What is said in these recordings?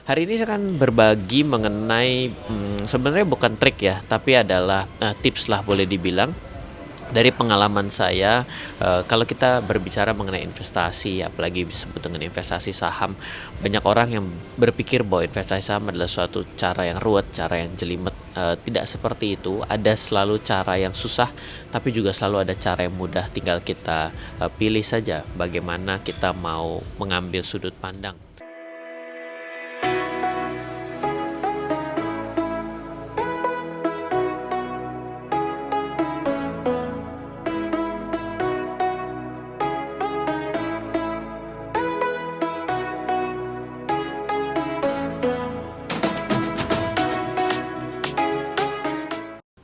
Hari ini saya akan berbagi mengenai, sebenarnya bukan trik ya, tapi adalah, tips lah boleh dibilang, dari pengalaman saya, kalau kita berbicara mengenai investasi, apalagi disebut dengan investasi saham, banyak orang yang berpikir bahwa investasi saham adalah suatu cara yang ruwet, cara yang jelimet, tidak seperti itu. Ada selalu cara yang susah, tapi juga selalu ada cara yang mudah, tinggal kita, pilih saja bagaimana kita mau mengambil sudut pandang.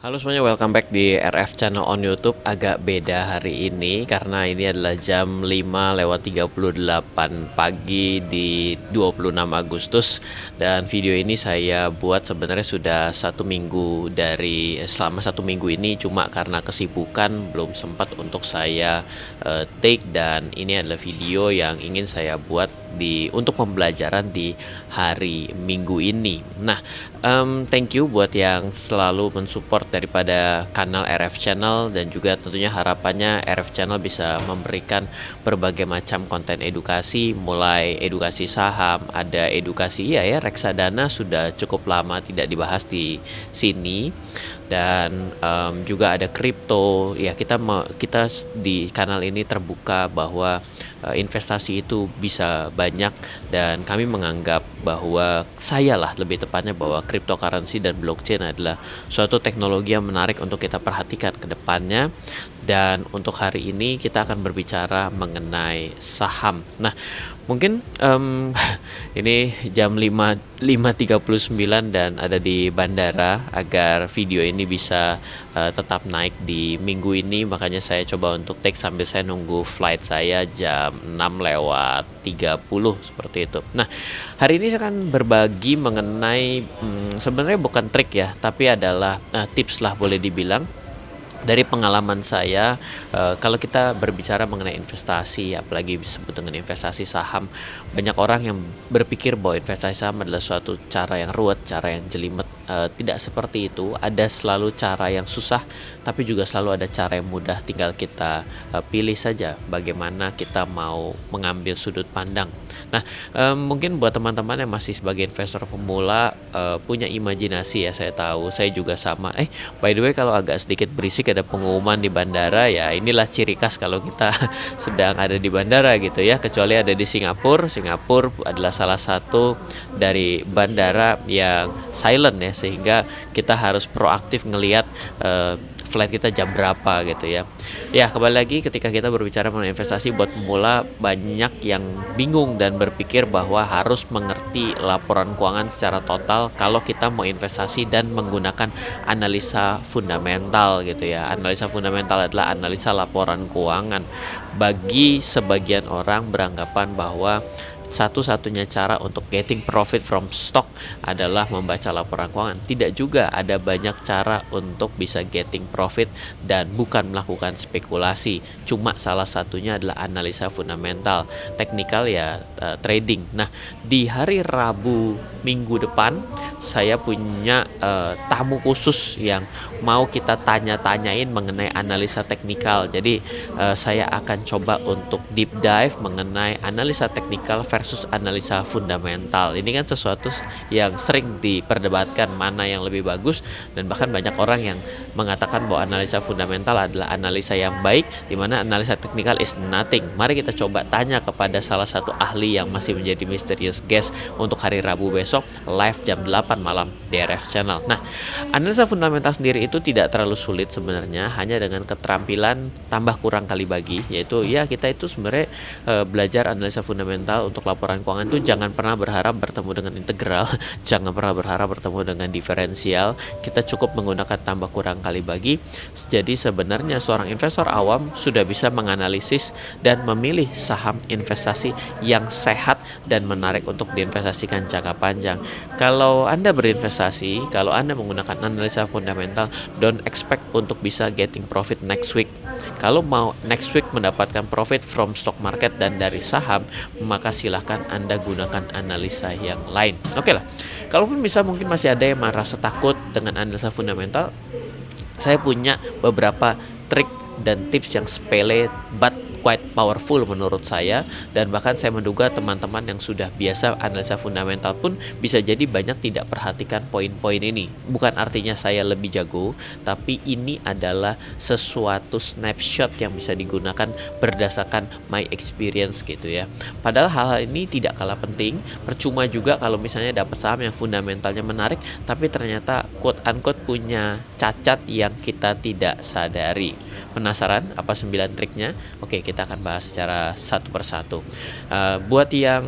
Halo semuanya, welcome back di RF Channel on YouTube. Agak beda hari ini karena ini adalah jam 5:38 pagi di 26 Agustus. Dan video ini saya buat sebenarnya sudah selama satu minggu ini, cuma karena kesibukan belum sempat untuk saya take. Dan ini adalah video yang ingin saya buat untuk pembelajaran di hari Minggu ini. Nah, thank you buat yang selalu mensupport daripada kanal RF Channel, dan juga tentunya harapannya RF Channel bisa memberikan berbagai macam konten edukasi, mulai edukasi saham, ada edukasi reksadana sudah cukup lama tidak dibahas di sini, dan juga ada kripto. Ya, kita di kanal ini terbuka bahwa investasi itu bisa banyak, dan kami menganggap bahwa lebih tepatnya bahwa cryptocurrency dan blockchain adalah suatu teknologi yang menarik untuk kita perhatikan ke depannya. Dan untuk hari ini kita akan berbicara mengenai saham. Nah, mungkin ini jam 5:39 dan ada di bandara. Agar video ini bisa tetap naik di minggu ini, makanya saya coba untuk take sambil saya nunggu flight saya jam 6:30 seperti itu. Nah, hari ini saya akan berbagi mengenai, sebenarnya bukan trik ya, tapi adalah tips lah boleh dibilang, dari pengalaman saya. Kalau kita berbicara mengenai investasi, apalagi disebut dengan investasi saham, banyak orang yang berpikir bahwa investasi saham adalah suatu cara yang ruwet, cara yang jelimet. Tidak seperti itu. Ada selalu cara yang susah, tapi juga selalu ada cara yang mudah, tinggal kita pilih saja bagaimana kita mau mengambil sudut pandang. Nah, mungkin buat teman-teman yang masih sebagai investor pemula, punya imajinasi ya, saya tahu, saya juga sama. By the way, kalau agak sedikit berisik ada pengumuman di bandara, ya inilah ciri khas kalau kita sedang ada di bandara gitu ya, kecuali ada di Singapura. Singapura adalah salah satu dari bandara yang silent ya, sehingga kita harus proaktif ngelihat flight kita jam berapa gitu ya. Ya, kembali lagi, ketika kita berbicara mengenai investasi buat pemula, banyak yang bingung dan berpikir bahwa harus mengerti laporan keuangan secara total kalau kita mau investasi dan menggunakan analisa fundamental gitu ya. Analisa fundamental adalah analisa laporan keuangan. Bagi sebagian orang beranggapan bahwa satu-satunya cara untuk getting profit from stock adalah membaca laporan keuangan. Tidak juga, ada banyak cara untuk bisa getting profit dan bukan melakukan spekulasi. Cuma salah satunya adalah analisa fundamental. Teknikal ya trading. Nah, di hari Rabu minggu depan saya punya tamu khusus yang mau kita tanya-tanyain mengenai analisa teknikal. Jadi saya akan coba untuk deep dive mengenai analisa teknikal versus analisa fundamental. Ini kan sesuatu yang sering diperdebatkan mana yang lebih bagus, dan bahkan banyak orang yang mengatakan bahwa analisa fundamental adalah analisa yang baik, di mana analisa teknikal is nothing. Mari kita coba tanya kepada salah satu ahli yang masih menjadi mysterious guest untuk hari Rabu besok, live jam 8 malam di RF Channel. Nah, analisa fundamental sendiri itu tidak terlalu sulit sebenarnya, hanya dengan keterampilan tambah kurang kali bagi, yaitu ya kita itu sebenarnya belajar analisa fundamental untuk laporan keuangan itu jangan pernah berharap bertemu dengan integral, jangan pernah berharap bertemu dengan diferensial. Kita cukup menggunakan tambah kurang kali bagi. Jadi sebenarnya seorang investor awam sudah bisa menganalisis dan memilih saham investasi yang sehat dan menarik untuk diinvestasikan jangka panjang. Kalau Anda Anda berinvestasi, kalau Anda menggunakan analisa fundamental, don't expect untuk bisa getting profit next week. Kalau mau next week mendapatkan profit from stock market dan dari saham, maka silahkan Anda gunakan analisa yang lain. Oke lah, kalaupun bisa mungkin masih ada yang merasa takut dengan analisa fundamental, saya punya beberapa trik dan tips yang sepele but quite powerful menurut saya, dan bahkan saya menduga teman-teman yang sudah biasa analisa fundamental pun bisa jadi banyak tidak perhatikan poin-poin ini. Bukan artinya saya lebih jago, tapi ini adalah sesuatu snapshot yang bisa digunakan berdasarkan my experience gitu ya. Padahal hal-hal ini tidak kalah penting. Percuma juga kalau misalnya dapat saham yang fundamentalnya menarik tapi ternyata quote unquote punya cacat yang kita tidak sadari. Penasaran apa 9 triknya? Oke, kita akan bahas secara satu persatu. Buat yang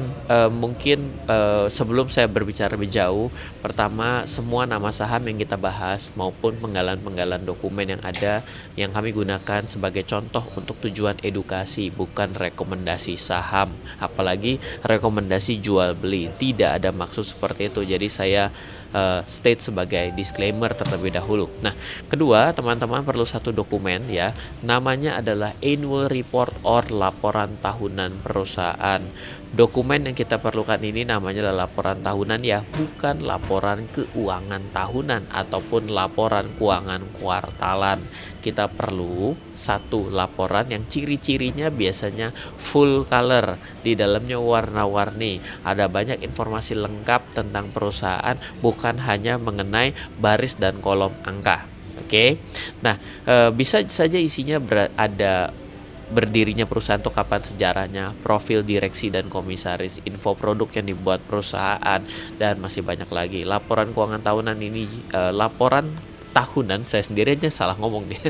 mungkin sebelum saya berbicara lebih jauh, pertama, semua nama saham yang kita bahas maupun penggalan-penggalan dokumen yang ada yang kami gunakan sebagai contoh untuk tujuan edukasi, bukan rekomendasi saham, apalagi rekomendasi jual beli. Tidak ada maksud seperti itu. Jadi saya state sebagai disclaimer terlebih dahulu. Nah, kedua, teman-teman perlu satu dokumen ya. Namanya adalah annual report or laporan tahunan perusahaan. Dokumen yang kita perlukan ini namanya adalah laporan tahunan ya, bukan laporan keuangan tahunan ataupun laporan keuangan kuartalan. Kita perlu satu laporan yang ciri-cirinya biasanya full color, di dalamnya warna-warni, ada banyak informasi lengkap tentang perusahaan, bukan hanya mengenai baris dan kolom angka. Oke. Nah, bisa saja isinya ada berdirinya perusahaan atau kapan sejarahnya, profil direksi dan komisaris, info produk yang dibuat perusahaan, dan masih banyak lagi. Laporan keuangan tahunan ini laporan tahunan, saya sendiri aja salah ngomong nih.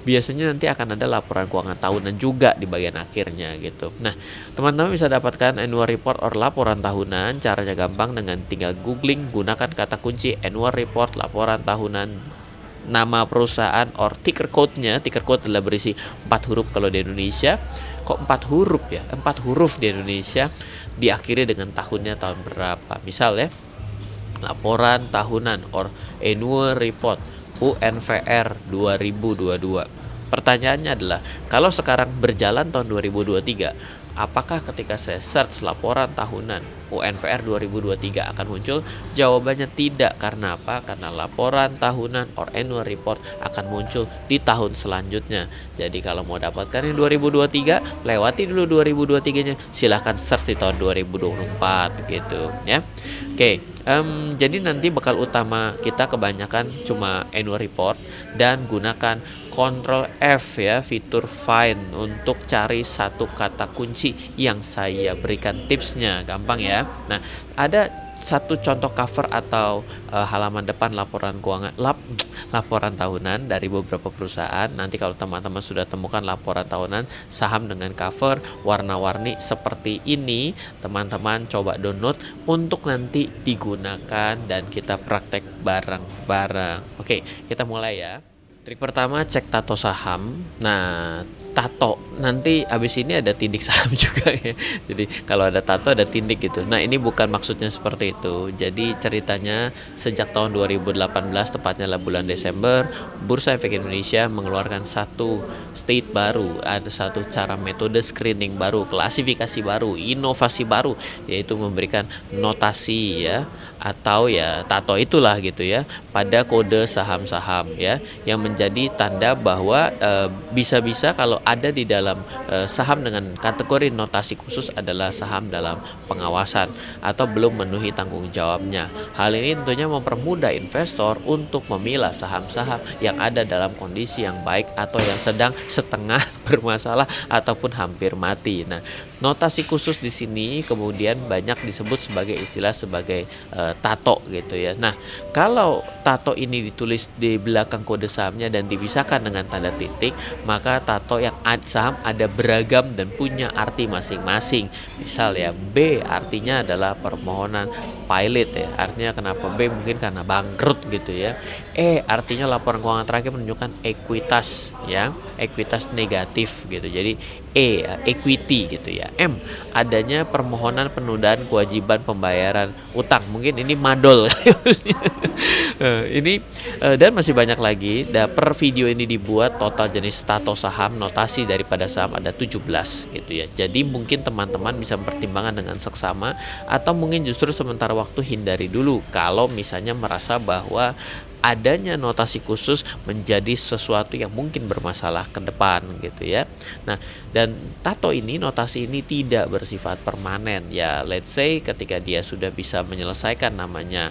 Biasanya nanti akan ada laporan keuangan tahunan juga di bagian akhirnya gitu. Nah, teman-teman bisa dapatkan annual report or laporan tahunan. Caranya gampang, dengan tinggal googling, gunakan kata kunci annual report, laporan tahunan, nama perusahaan or ticker code-nya. Ticker code adalah berisi 4 huruf kalau di Indonesia. Kok 4 huruf ya? 4 huruf di Indonesia, diakhiri dengan tahunnya tahun berapa. Misal ya, laporan tahunan or annual report UNVR 2022. Pertanyaannya adalah, kalau sekarang berjalan tahun 2023, apakah ketika saya search laporan tahunan UNVR 2023 akan muncul? Jawabannya tidak. Karena apa? Karena laporan tahunan or annual report akan muncul di tahun selanjutnya. Jadi kalau mau dapatkan yang 2023, lewati dulu 2023-nya, silahkan search di tahun 2024 gitu ya. Oke, jadi nanti bekal utama kita kebanyakan cuma annual report, dan gunakan Ctrl F ya, fitur find, untuk cari satu kata kunci yang saya berikan tipsnya. Gampang ya. Nah, ada satu contoh cover atau halaman depan laporan keuangan laporan tahunan dari beberapa perusahaan. Nanti kalau teman-teman sudah temukan laporan tahunan saham dengan cover warna-warni seperti ini, teman-teman coba download untuk nanti digunakan dan kita praktek bareng-bareng. Oke, kita mulai ya. Trik pertama, cek tato saham. Nah, tato nanti abis ini ada tindik saham juga ya. Jadi kalau ada tato ada tindik gitu. Nah, ini bukan maksudnya seperti itu. Jadi ceritanya sejak tahun 2018, tepatnya lah bulan Desember, Bursa Efek Indonesia mengeluarkan satu state baru, ada satu cara metode screening baru, klasifikasi baru, inovasi baru, yaitu memberikan notasi ya, atau ya tato itulah gitu ya, pada kode saham-saham ya, yang menjadi tanda bahwa bisa-bisa kalau ada di dalam saham dengan kategori notasi khusus adalah saham dalam pengawasan atau belum memenuhi tanggung jawabnya. Hal ini tentunya mempermudah investor untuk memilah saham-saham yang ada dalam kondisi yang baik atau yang sedang setengah bermasalah ataupun hampir mati. Nah, notasi khusus di sini kemudian banyak disebut sebagai istilah sebagai tato gitu ya. Nah, kalau tato ini ditulis di belakang kode sahamnya dan dipisahkan dengan tanda titik, maka tato yang saham ada beragam dan punya arti masing-masing. Misal ya, B artinya adalah permohonan pilot ya, artinya kenapa B, mungkin karena bangkrut gitu ya. E artinya laporan keuangan terakhir menunjukkan ekuitas ya, ekuitas negatif gitu. Jadi E ya, equity gitu ya. M, adanya permohonan penundaan kewajiban pembayaran utang. Mungkin ini madol. Ini dan masih banyak lagi. Per video ini dibuat total jenis tato saham notasi daripada saham ada 17 gitu ya. Jadi mungkin teman-teman bisa mempertimbangkan dengan seksama, atau mungkin justru sementara waktu hindari dulu kalau misalnya merasa bahwa adanya notasi khusus menjadi sesuatu yang mungkin bermasalah ke depan gitu ya. Nah, dan tato ini, notasi ini tidak bersifat permanen ya. Let's say ketika dia sudah bisa menyelesaikan namanya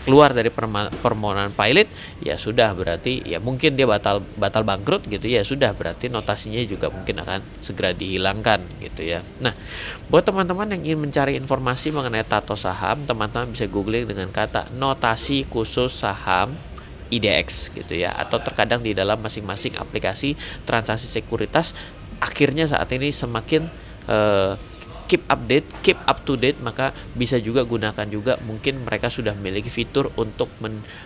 keluar dari permohonan pilot, ya sudah, berarti ya mungkin dia batal bangkrut gitu ya, sudah berarti notasinya juga mungkin akan segera dihilangkan gitu ya. Nah, buat teman-teman yang ingin mencari informasi mengenai tato saham, teman-teman bisa googling dengan kata notasi khusus saham IDX gitu ya, atau terkadang di dalam masing-masing aplikasi transaksi sekuritas akhirnya saat ini semakin keep up to date, maka bisa juga gunakan juga, mungkin mereka sudah memiliki fitur untuk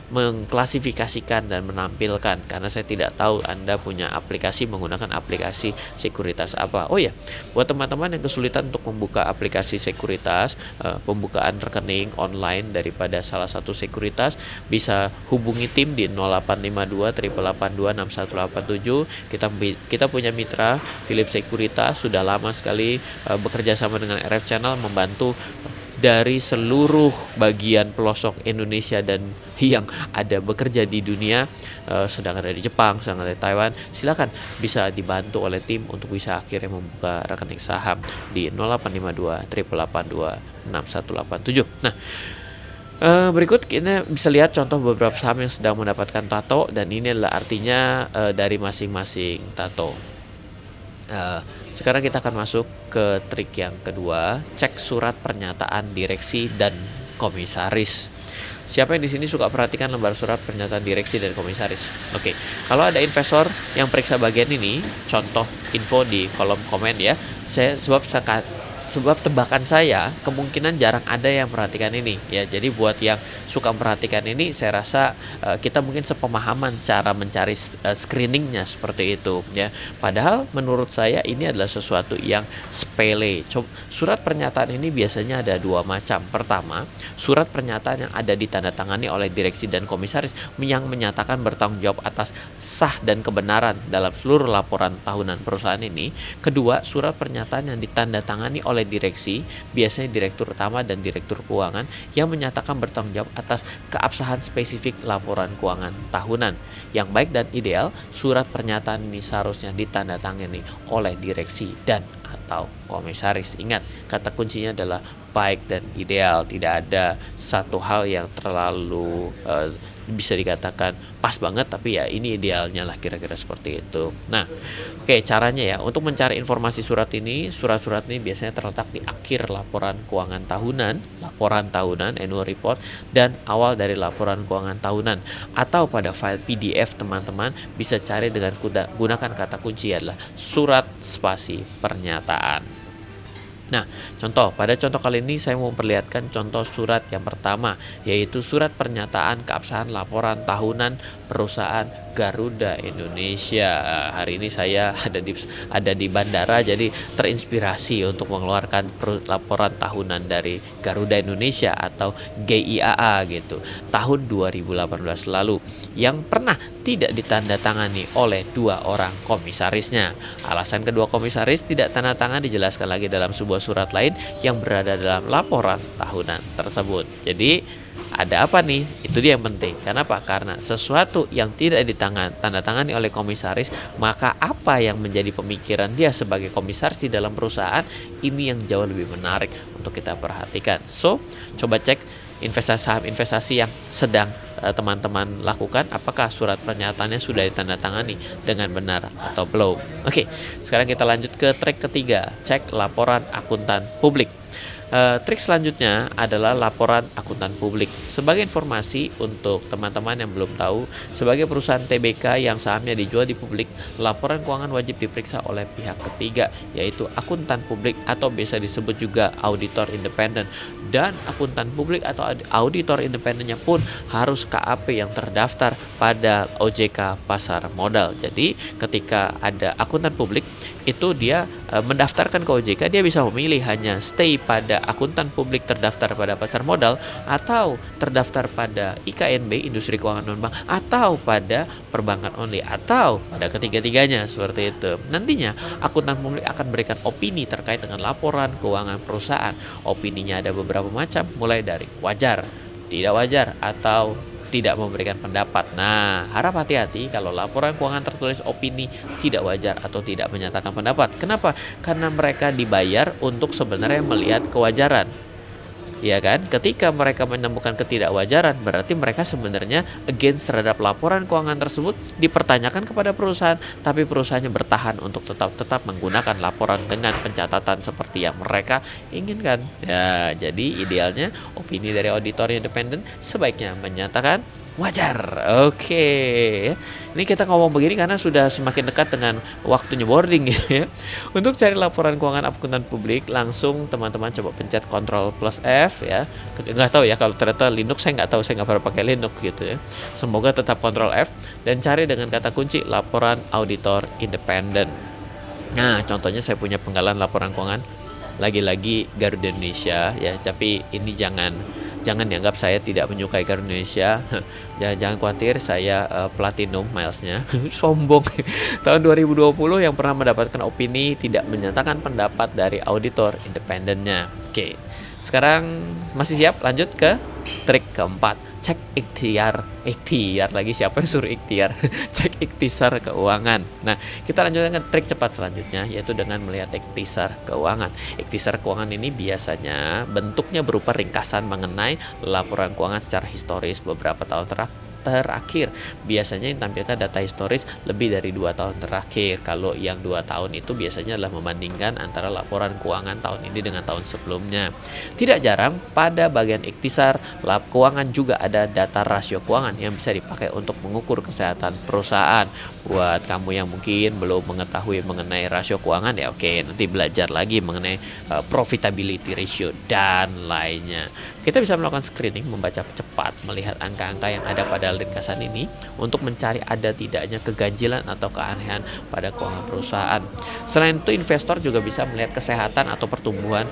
mengklasifikasikan dan menampilkan, karena saya tidak tahu Anda punya aplikasi menggunakan aplikasi sekuritas apa. Oh ya, buat teman-teman yang kesulitan untuk membuka aplikasi sekuritas, pembukaan rekening online daripada salah satu sekuritas, bisa hubungi tim di 0852 882 6187. Kita punya mitra Philips Sekuritas, sudah lama sekali bekerja sama dengan RF Channel, membantu dari seluruh bagian pelosok Indonesia dan yang ada bekerja di dunia, sedang ada di Jepang, sedang ada di Taiwan. Silakan bisa dibantu oleh tim untuk bisa akhirnya membuka rekening saham di 0852 882 6187. Nah, berikut kita bisa lihat contoh beberapa saham yang sedang mendapatkan tato, dan ini adalah artinya dari masing-masing tato. Sekarang kita akan masuk ke trik yang kedua, cek surat pernyataan direksi dan komisaris. Siapa yang di sini suka perhatikan lembar surat pernyataan direksi dan komisaris? Oke, kalau ada investor yang periksa bagian ini, contoh info di kolom komen ya. Sebab tebakan saya kemungkinan jarang ada yang perhatikan ini ya. Jadi buat yang suka memperhatikan ini, saya rasa kita mungkin sepemahaman cara mencari screeningnya seperti itu ya. Padahal menurut saya ini adalah sesuatu yang sepele. Surat pernyataan ini biasanya ada dua macam. Pertama, surat pernyataan yang ada ditandatangani oleh direksi dan komisaris yang menyatakan bertanggung jawab atas sah dan kebenaran dalam seluruh laporan tahunan perusahaan ini. Kedua, surat pernyataan yang ditandatangani oleh direksi, biasanya direktur utama dan direktur keuangan, yang menyatakan bertanggung jawab atas keabsahan spesifik laporan keuangan tahunan. Yang baik dan ideal, surat pernyataan ini seharusnya ditandatangani oleh direksi dan atau komisaris. Ingat, kata kuncinya adalah baik dan ideal. Tidak ada satu hal yang terlalu bisa dikatakan pas banget, tapi ya ini idealnya lah, kira-kira seperti itu. Nah, oke, caranya ya untuk mencari informasi surat ini, surat-surat ini biasanya terletak di akhir laporan keuangan tahunan, annual report, dan awal dari laporan keuangan tahunan, atau pada file PDF. Teman-teman bisa cari dengan gunakan kata kunci adalah surat spasi pernyataan. Nah, pada contoh kali ini saya mau memperlihatkan contoh surat yang pertama, yaitu surat pernyataan keabsahan laporan tahunan perusahaan Garuda Indonesia. Hari ini saya ada di bandara, jadi terinspirasi untuk mengeluarkan laporan tahunan dari Garuda Indonesia atau GIAA gitu, tahun 2018 lalu, yang pernah tidak ditandatangani oleh dua orang komisarisnya. Alasan kedua komisaris tidak tanda tangan dijelaskan lagi dalam sebuah surat lain yang berada dalam laporan tahunan tersebut. Jadi ada apa nih? Itu dia yang penting. Kenapa? Karena sesuatu yang tidak ditandatangani oleh komisaris, maka apa yang menjadi pemikiran dia sebagai komisaris di dalam perusahaan ini yang jauh lebih menarik untuk kita perhatikan. So, coba cek saham investasi yang sedang teman-teman lakukan, apakah surat pernyataannya sudah ditandatangani dengan benar atau belum. Oke, sekarang kita lanjut ke trik ketiga, cek laporan akuntan publik. Trik selanjutnya adalah laporan akuntan publik. Sebagai informasi untuk teman-teman yang belum tahu, sebagai perusahaan TBK yang sahamnya dijual di publik, laporan keuangan wajib diperiksa oleh pihak ketiga, yaitu akuntan publik atau biasa disebut juga auditor independen. Dan akuntan publik atau auditor independennya pun harus KAP yang terdaftar pada OJK Pasar Modal. Jadi ketika ada akuntan publik itu dia mendaftarkan ke OJK, dia bisa memilih hanya stay pada akuntan publik terdaftar pada pasar modal, atau terdaftar pada IKNB Industri Keuangan Non-Bank, atau pada perbankan only, atau pada ketiga-tiganya seperti itu. Nantinya akuntan publik akan memberikan opini terkait dengan laporan keuangan perusahaan. Opininya ada beberapa macam, mulai dari wajar, tidak wajar, atau tidak memberikan pendapat. Nah, harap hati-hati kalau laporan keuangan tertulis opini tidak wajar atau tidak menyatakan pendapat. Kenapa? Karena mereka dibayar untuk sebenarnya melihat kewajaran. Ya kan? Ketika mereka menemukan ketidakwajaran, berarti mereka sebenarnya against terhadap laporan keuangan tersebut, dipertanyakan kepada perusahaan, tapi perusahaannya bertahan untuk tetap menggunakan laporan dengan pencatatan seperti yang mereka inginkan. Ya, jadi idealnya opini dari auditor independen sebaiknya menyatakan wajar. Oke. Ini kita ngomong begini karena sudah semakin dekat dengan waktunya boarding gitu ya. Untuk cari laporan keuangan akuntan publik, langsung teman-teman coba pencet Ctrl+F ya. Nggak tahu ya, kalau ternyata Linux saya nggak tahu, saya nggak pernah pakai Linux gitu ya. Semoga tetap Ctrl F dan cari dengan kata kunci laporan auditor independen. Nah, contohnya saya punya penggalan laporan keuangan lagi-lagi Garuda Indonesia ya, tapi ini jangan dianggap saya tidak menyukai Garuda Indonesia. Jangan khawatir, saya platinum milesnya. Sombong. Tahun 2020 yang pernah mendapatkan opini tidak menyatakan pendapat dari auditor independennya. Oke, sekarang masih siap? Lanjut ke trik keempat. Cek ikhtiar lagi, siapa yang suruh ikhtiar? Cek ikhtisar keuangan. Nah, kita lanjutkan ke trik cepat selanjutnya, yaitu dengan melihat ikhtisar keuangan. Ikhtisar keuangan ini biasanya bentuknya berupa ringkasan mengenai laporan keuangan secara historis beberapa tahun terakhir. Biasanya yang tampilkan data historis lebih dari 2 tahun terakhir. Kalau yang 2 tahun itu biasanya adalah membandingkan antara laporan keuangan tahun ini dengan tahun sebelumnya. Tidak jarang pada bagian ikhtisar lab keuangan juga ada data rasio keuangan yang bisa dipakai untuk mengukur kesehatan perusahaan. Buat kamu yang mungkin belum mengetahui mengenai rasio keuangan, ya oke, nanti belajar lagi mengenai profitability ratio dan lainnya. Kita bisa melakukan screening, membaca cepat, melihat angka-angka yang ada pada ringkasan ini untuk mencari ada tidaknya keganjilan atau keanehan pada keuangan perusahaan. Selain itu, investor juga bisa melihat kesehatan atau pertumbuhan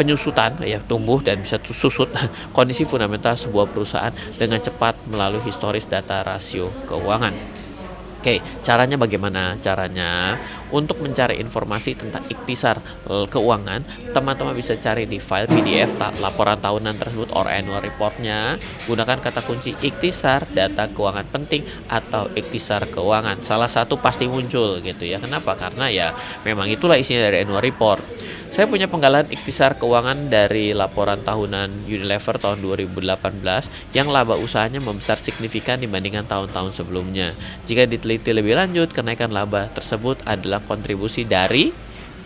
penyusutan, ya, tumbuh dan bisa susut kondisi fundamental sebuah perusahaan dengan cepat melalui historis data rasio keuangan. Oke, caranya bagaimana? Caranya untuk mencari informasi tentang ikhtisar keuangan, teman-teman bisa cari di file PDF laporan tahunan tersebut or annual reportnya. Gunakan kata kunci ikhtisar data keuangan penting atau ikhtisar keuangan. Salah satu pasti muncul gitu ya. Kenapa? Karena ya memang itulah isinya dari annual report. Saya punya penggalan ikhtisar keuangan dari laporan tahunan Unilever tahun 2018 yang laba usahanya membesar signifikan dibandingkan tahun-tahun sebelumnya. Jika diteliti lebih lanjut, kenaikan laba tersebut adalah kontribusi dari,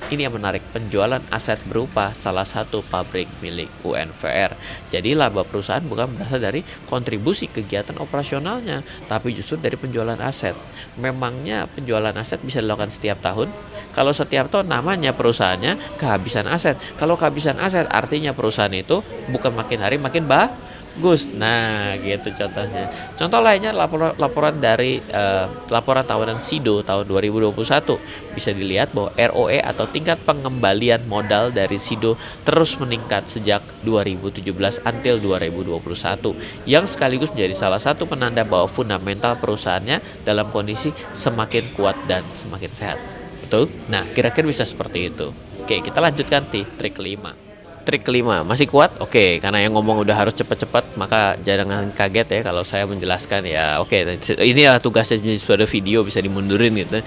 ini yang menarik, penjualan aset berupa salah satu pabrik milik UNVR. Jadi laba perusahaan bukan berasal dari kontribusi kegiatan operasionalnya, tapi justru dari penjualan aset. Memangnya penjualan aset bisa dilakukan setiap tahun? Kalau setiap tahun namanya perusahaannya kehabisan aset. Kalau kehabisan aset artinya perusahaan itu bukan makin hari makin bagus. Nah, gitu contohnya. Contoh lainnya laporan dari laporan tahunan SIDO tahun 2021. Bisa dilihat bahwa ROE atau tingkat pengembalian modal dari SIDO terus meningkat sejak 2017 until 2021, yang sekaligus menjadi salah satu penanda bahwa fundamental perusahaannya dalam kondisi semakin kuat dan semakin sehat. Betul? Nah, kira-kira bisa seperti itu. Oke, kita lanjutkan trik kelima. Trik kelima, masih kuat? Oke, karena yang ngomong udah harus cepat-cepat, maka jangan kaget ya kalau saya menjelaskan ya. Oke, ini adalah tugasnya jadi suatu video, bisa dimundurin gitu.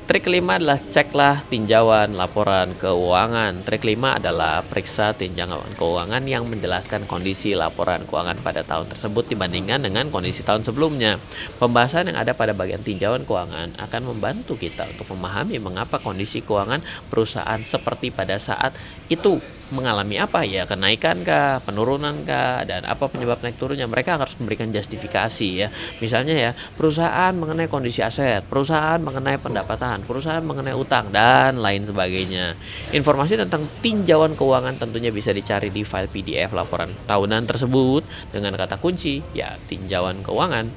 Trik kelima adalah ceklah tinjauan laporan keuangan. Trik kelima adalah periksa tinjauan keuangan yang menjelaskan kondisi laporan keuangan pada tahun tersebut dibandingkan dengan kondisi tahun sebelumnya. Pembahasan yang ada pada bagian tinjauan keuangan akan membantu kita untuk memahami mengapa kondisi keuangan perusahaan seperti pada saat itu mengalami apa ya, kenaikan kah, penurunan kah, dan apa penyebab naik turunnya, mereka harus memberikan justifikasi ya. Misalnya ya, perusahaan mengenai kondisi aset, perusahaan mengenai pendapatan, perusahaan mengenai utang, dan lain sebagainya. Informasi tentang tinjauan keuangan tentunya bisa dicari di file PDF laporan tahunan tersebut dengan kata kunci ya tinjauan keuangan.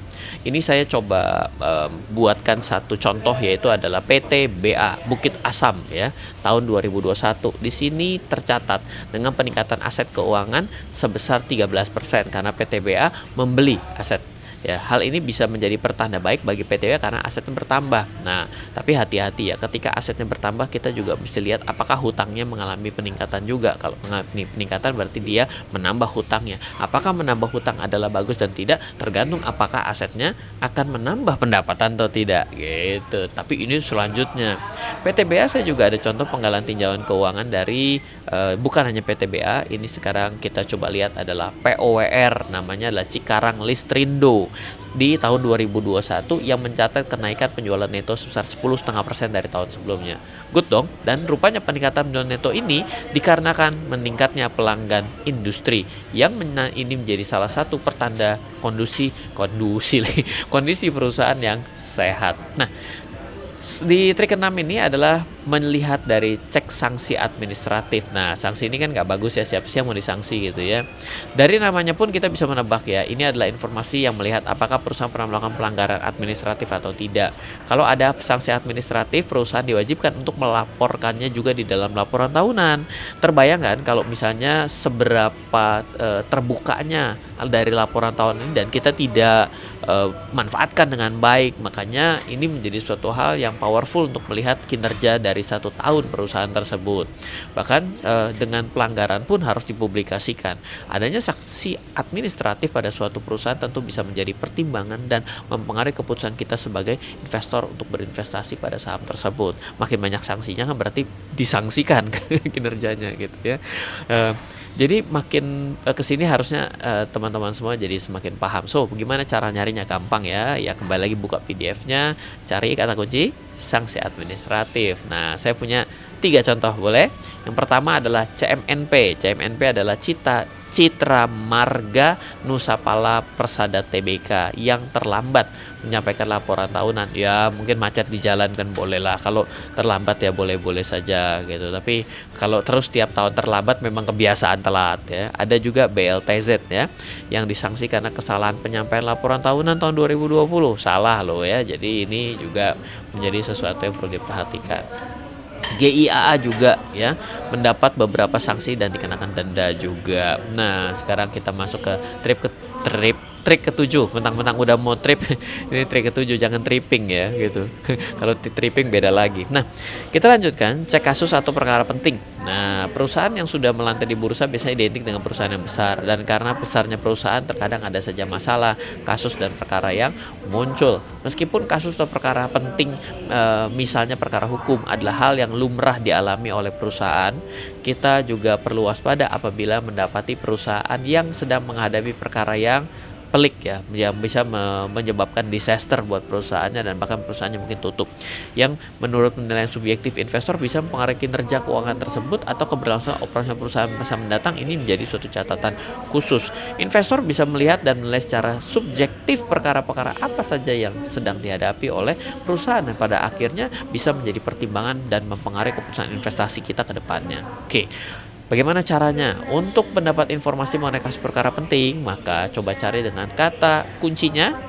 Ini saya coba buatkan satu contoh, yaitu adalah PT BA Bukit Asam ya, tahun 2021. Di sini tercatat dengan peningkatan aset keuangan sebesar 13% karena PT BA membeli aset. Ya, hal ini bisa menjadi pertanda baik bagi PT BA karena asetnya bertambah. Nah, tapi hati-hati ya, ketika asetnya bertambah kita juga mesti lihat apakah hutangnya mengalami peningkatan juga. Kalau mengalami peningkatan berarti dia menambah hutangnya. Apakah menambah hutang adalah bagus dan tidak, tergantung apakah asetnya akan menambah pendapatan atau tidak gitu. Tapi ini selanjutnya PT BA saya juga ada contoh penggalan tinjauan keuangan dari bukan hanya PT BA, ini sekarang kita coba lihat adalah POWR, namanya adalah Cikarang Listrindo di tahun 2021 yang mencatat kenaikan penjualan neto sebesar 10,5% dari tahun sebelumnya. Good dong. Dan rupanya peningkatan penjualan neto ini dikarenakan meningkatnya pelanggan industri yang ini menjadi salah satu pertanda kondisi perusahaan yang sehat. Nah, di trik 6 ini adalah melihat dari cek sanksi administratif. Nah, sanksi ini kan nggak bagus ya, siapa sih yang mau disanksi gitu ya. Dari namanya pun kita bisa menebak ya, ini adalah informasi yang melihat apakah perusahaan pernah melakukan pelanggaran administratif atau tidak. Kalau ada sanksi administratif, perusahaan diwajibkan untuk melaporkannya juga di dalam laporan tahunan. Terbayang kan kalau misalnya seberapa terbukanya dari laporan tahun ini dan kita tidak manfaatkan dengan baik. Makanya ini menjadi suatu hal yang powerful untuk melihat kinerja dari 1 tahun perusahaan tersebut. Bahkan dengan pelanggaran pun harus dipublikasikan. Adanya sanksi administratif pada suatu perusahaan tentu bisa menjadi pertimbangan dan mempengaruhi keputusan kita sebagai investor untuk berinvestasi pada saham tersebut. Makin banyak sanksinya kan berarti disangsikan kinerjanya gitu ya. Jadi makin kesini harusnya teman-teman semua jadi semakin paham. So, bagaimana cara nyarinya? Gampang ya. Ya, kembali lagi buka PDF-nya, cari kata kunci sanksi administratif. Nah, saya punya 3 contoh, boleh? Yang pertama adalah CMNP. CMNP adalah Citra Marga Nusapala Persada Tbk yang terlambat menyampaikan laporan tahunan. Ya, mungkin macet di jalan kan boleh lah. Kalau terlambat ya boleh-boleh saja gitu. Tapi kalau terus tiap tahun terlambat memang kebiasaan telat ya. Ada juga BLTZ ya yang disanksi karena kesalahan penyampaian laporan tahunan tahun 2020. Salah loh ya. Jadi ini juga menjadi sesuatu yang perlu diperhatikan. GIAA juga ya mendapat beberapa sanksi dan dikenakan denda juga. Nah, sekarang kita masuk ke trik ke-7. Mentang-mentang udah mau trip, ini trik ke-7, jangan tripping ya gitu. Kalau tripping beda lagi. Nah, kita lanjutkan cek kasus atau perkara penting. Nah, perusahaan yang sudah melantai di bursa biasanya identik dengan perusahaan yang besar, dan karena besarnya perusahaan terkadang ada saja masalah, kasus dan perkara yang muncul. Meskipun kasus atau perkara penting misalnya perkara hukum adalah hal yang lumrah dialami oleh perusahaan, kita juga perlu waspada apabila mendapati perusahaan yang sedang menghadapi perkara yang pelik ya, yang bisa menyebabkan disaster buat perusahaannya dan bahkan perusahaannya mungkin tutup. Yang menurut penilaian subjektif investor bisa mempengaruhi kinerja keuangan tersebut atau keberlangsungan operasional perusahaan masa mendatang. Ini menjadi suatu catatan khusus. Investor bisa melihat dan menilai secara subjektif perkara-perkara apa saja yang sedang dihadapi oleh perusahaan dan pada akhirnya bisa menjadi pertimbangan dan mempengaruhi keputusan investasi kita ke depannya. Oke. Bagaimana caranya? Untuk mendapat informasi mengenai kasus perkara penting, maka coba cari dengan kata kuncinya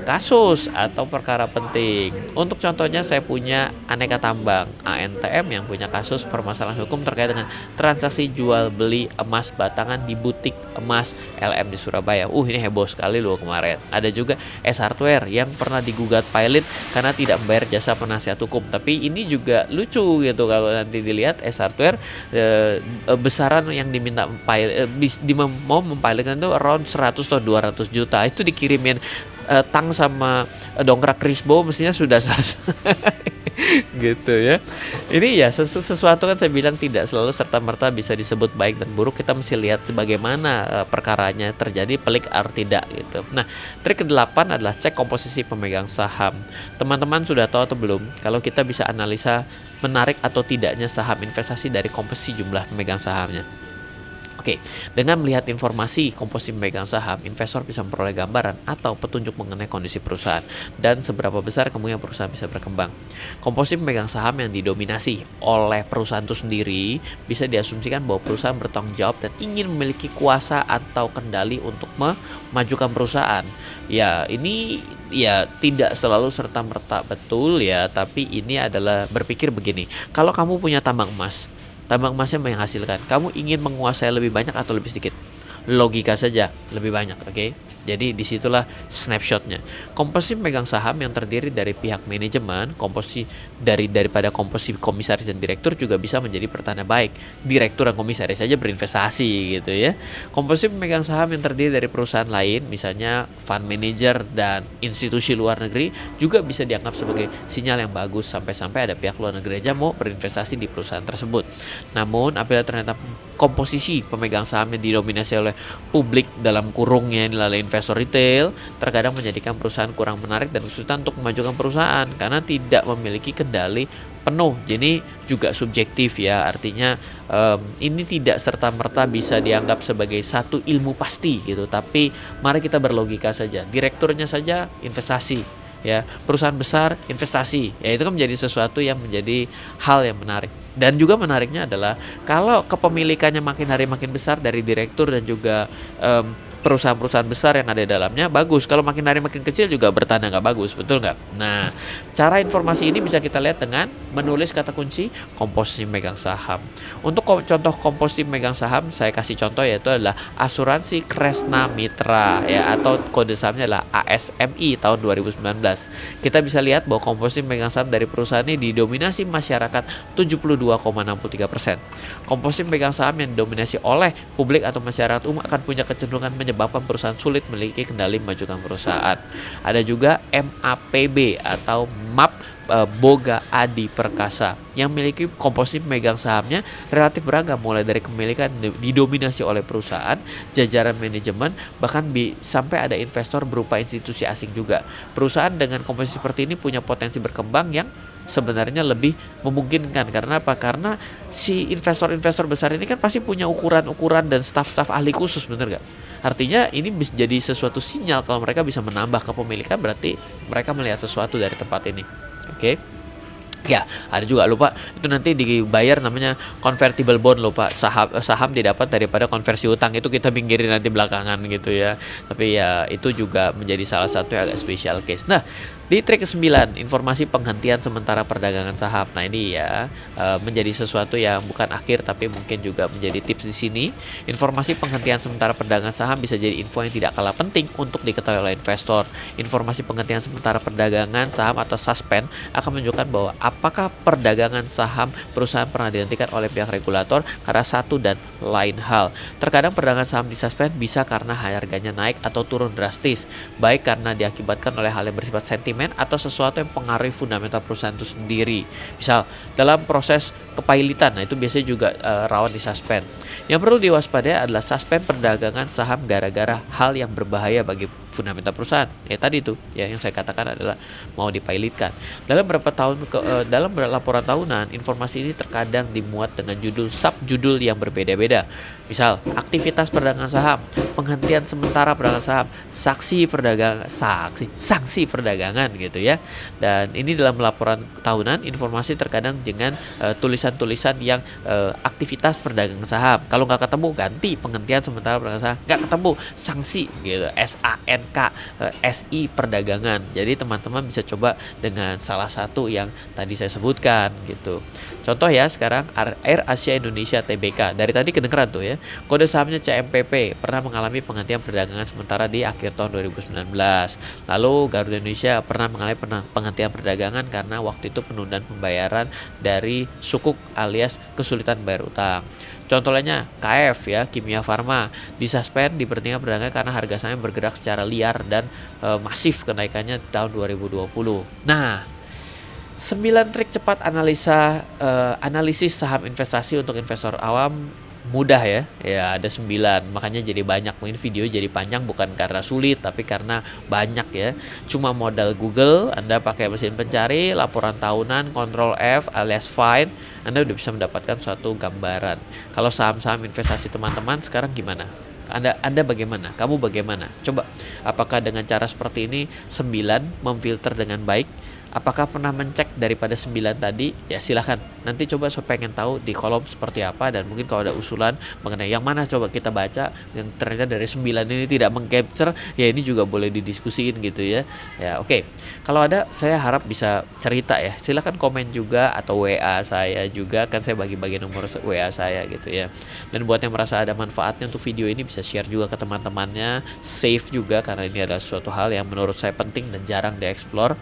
kasus atau perkara penting. Untuk contohnya saya punya Aneka Tambang ANTM yang punya kasus permasalahan hukum terkait dengan transaksi jual beli emas batangan di butik emas LM di Surabaya. Ini heboh sekali loh kemarin. Ada juga S Hardware yang pernah digugat pilot karena tidak membayar jasa penasihat hukum. Tapi ini juga lucu gitu kalau nanti dilihat S Hardware besaran yang diminta mau mempilotkan itu around 100 atau 200 juta. Itu dikirimin tang sama dongkrak Crisbo mestinya sudah selesai gitu ya. Ini ya sesuatu kan saya bilang tidak selalu serta-merta bisa disebut baik dan buruk. Kita mesti lihat bagaimana perkaranya terjadi, pelik atau tidak gitu. Nah, trik ke-8 adalah cek komposisi pemegang saham. Teman-teman sudah tahu atau belum kalau kita bisa analisa menarik atau tidaknya saham investasi dari komposisi jumlah pemegang sahamnya? Oke, dengan melihat informasi komposisi pemegang saham, investor bisa memperoleh gambaran atau petunjuk mengenai kondisi perusahaan dan seberapa besar kemungkinan perusahaan bisa berkembang. Komposisi pemegang saham yang didominasi oleh perusahaan itu sendiri bisa diasumsikan bahwa perusahaan bertanggung jawab dan ingin memiliki kuasa atau kendali untuk memajukan perusahaan. Ya, ini ya tidak selalu serta-merta betul ya, tapi ini adalah berpikir begini. Kalau kamu punya tambang emasnya menghasilkan, kamu ingin menguasai lebih banyak atau lebih sedikit? Logika saja, lebih banyak, oke? Jadi disitulah snapshotnya. Komposisi pemegang saham yang terdiri dari pihak manajemen, daripada komposisi komisaris dan direktur juga bisa menjadi pertanda baik. Direktur dan komisaris saja berinvestasi gitu ya. Komposisi pemegang saham yang terdiri dari perusahaan lain, misalnya fund manager dan institusi luar negeri, juga bisa dianggap sebagai sinyal yang bagus sampai-sampai ada pihak luar negeri aja mau berinvestasi di perusahaan tersebut. Namun apabila ternyata komposisi pemegang sahamnya didominasi oleh publik dalam kurungnya adalah investor retail, terkadang menjadikan perusahaan kurang menarik dan kesulitan untuk memajukan perusahaan karena tidak memiliki kendali penuh. Jadi juga subjektif ya, artinya ini tidak serta-merta bisa dianggap sebagai satu ilmu pasti gitu, tapi mari kita berlogika saja. Direkturnya saja investasi, ya perusahaan besar investasi, ya itu kan menjadi sesuatu yang menjadi hal yang menarik. Dan juga menariknya adalah kalau kepemilikannya makin hari makin besar dari direktur dan juga perusahaan-perusahaan besar yang ada di dalamnya, bagus. Kalau makin hari makin kecil juga bertanda nggak bagus, betul nggak? Nah, cara informasi ini bisa kita lihat dengan menulis kata kunci komposisi megang saham. Untuk contoh komposisi megang saham, saya kasih contoh yaitu adalah Asuransi Kresna Mitra ya, atau kode sahamnya adalah ASMI tahun 2019. Kita bisa lihat bahwa komposisi megang saham dari perusahaan ini didominasi masyarakat 72,63%. Komposisi megang saham yang didominasi oleh publik atau masyarakat umum akan punya kecenderungan menyebabkan perusahaan sulit memiliki kendali memajukan perusahaan. Ada juga MAPB atau MAP Boga Adi Perkasa yang memiliki komposisi pemegang sahamnya relatif beragam, mulai dari kepemilikan didominasi oleh perusahaan, jajaran manajemen, bahkan sampai ada investor berupa institusi asing juga. Perusahaan dengan komposisi seperti ini punya potensi berkembang yang sebenarnya lebih memungkinkan. Karena apa? Karena si investor-investor besar ini kan pasti punya ukuran-ukuran dan staf-staf ahli khusus, bener gak? Artinya ini bisa jadi sesuatu sinyal kalau mereka bisa menambah kepemilikan, berarti mereka melihat sesuatu dari tempat ini. Oke. Ya, ada juga lupa itu nanti dibayar namanya convertible bond, lupa saham didapat daripada konversi utang, itu kita pinggirin nanti belakangan gitu ya. Tapi ya itu juga menjadi salah satu yang agak special case. Nah, di trik ke-9, informasi penghentian sementara perdagangan saham. Nah, ini ya menjadi sesuatu yang bukan akhir tapi mungkin juga menjadi tips di sini. Informasi penghentian sementara perdagangan saham bisa jadi info yang tidak kalah penting untuk diketahui oleh investor. Informasi penghentian sementara perdagangan saham atau suspend akan menunjukkan bahwa apakah perdagangan saham perusahaan pernah dihentikan oleh pihak regulator karena satu dan lain hal. Terkadang perdagangan saham disuspend bisa karena harganya naik atau turun drastis, baik karena diakibatkan oleh hal yang bersifat sentimen atau sesuatu yang pengaruhi fundamental perusahaan itu sendiri. Misal dalam proses kepailitan, nah itu biasanya juga rawan disuspend. Yang perlu diwaspadai adalah suspend perdagangan saham gara-gara hal yang berbahaya bagi fundamental perusahaan. Ya tadi itu ya yang saya katakan adalah mau dipailitkan. Dalam dalam laporan tahunan, informasi ini terkadang dimuat dengan subjudul yang berbeda-beda. Misal, aktivitas perdagangan saham, penghentian sementara perdagangan saham, sanksi perdagangan gitu ya. Dan ini dalam laporan tahunan, informasi terkadang dengan tulisan-tulisan yang aktivitas perdagangan saham. Kalau nggak ketemu, ganti penghentian sementara perdagangan saham. Nggak ketemu, sanksi gitu, SANK, SI perdagangan. Jadi teman-teman bisa coba dengan salah satu yang tadi saya sebutkan gitu. Contoh ya, sekarang Air Asia Indonesia Tbk, dari tadi kedengeran tuh ya, kode sahamnya CMPP, pernah mengalami penghentian perdagangan sementara di akhir tahun 2019. Lalu Garuda Indonesia pernah mengalami penghentian perdagangan karena waktu itu penundaan pembayaran dari sukuk alias kesulitan bayar utang. Contohnya KF ya, Kimia Farma, disuspend diperhentikan perdagangan karena harga saham bergerak secara liar dan masif kenaikannya tahun 2020. Nah, 9 trik cepat analisis saham investasi untuk investor awam mudah ya, ya ada 9, makanya jadi banyak. Mungkin video jadi panjang bukan karena sulit, tapi karena banyak ya. Cuma modal Google, Anda pakai mesin pencari, laporan tahunan, Ctrl F alias find, Anda udah bisa mendapatkan suatu gambaran. Kalau saham-saham investasi teman-teman sekarang gimana? Anda bagaimana? Kamu bagaimana? Coba, apakah dengan cara seperti ini 9 memfilter dengan baik? Apakah pernah mencek daripada 9 tadi? Ya silahkan. Nanti coba saya pengen tahu di kolom seperti apa, dan mungkin kalau ada usulan mengenai yang mana coba kita baca yang ternyata dari 9 ini tidak mengcapture, ya ini juga boleh didiskusiin gitu ya. Ya oke. Kalau ada, saya harap bisa cerita ya. Silahkan komen juga atau WA saya juga, kan saya bagi-bagi nomor WA saya gitu ya. Dan buat yang merasa ada manfaatnya untuk video ini, bisa share juga ke teman-temannya, save juga karena ini adalah suatu hal yang menurut saya penting dan jarang dieksplor.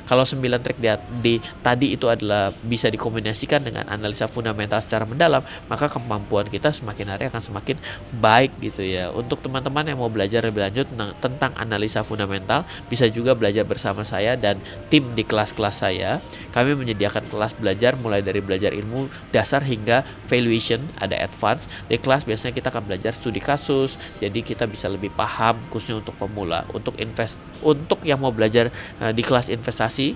Kalau 9 trik di tadi itu adalah bisa dikombinasikan dengan analisa fundamental secara mendalam, maka kemampuan kita semakin hari akan semakin baik gitu ya. Untuk teman-teman yang mau belajar lebih lanjut tentang analisa fundamental, bisa juga belajar bersama saya dan tim di kelas-kelas saya. Kami menyediakan kelas belajar mulai dari belajar ilmu dasar hingga valuation, ada advance. Di kelas biasanya kita akan belajar studi kasus, jadi kita bisa lebih paham khususnya untuk pemula. Untuk yang mau belajar di kelas investasi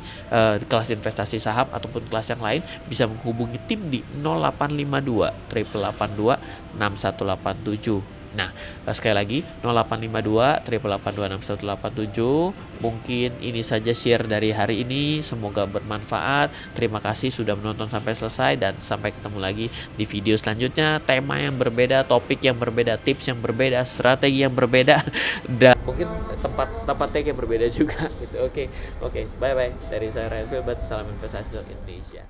saham ataupun kelas yang lain, bisa menghubungi tim di 0852 882 6187. Nah, sekali lagi 0852 882 6187. Mungkin ini saja share dari hari ini, semoga bermanfaat. Terima kasih sudah menonton sampai selesai, dan sampai ketemu lagi di video selanjutnya. Tema yang berbeda, topik yang berbeda, tips yang berbeda, strategi yang berbeda, dan mungkin tempat take yang berbeda juga gitu. Oke, bye bye dari saya Ryan Filbert. Salam investasi untuk Indonesia.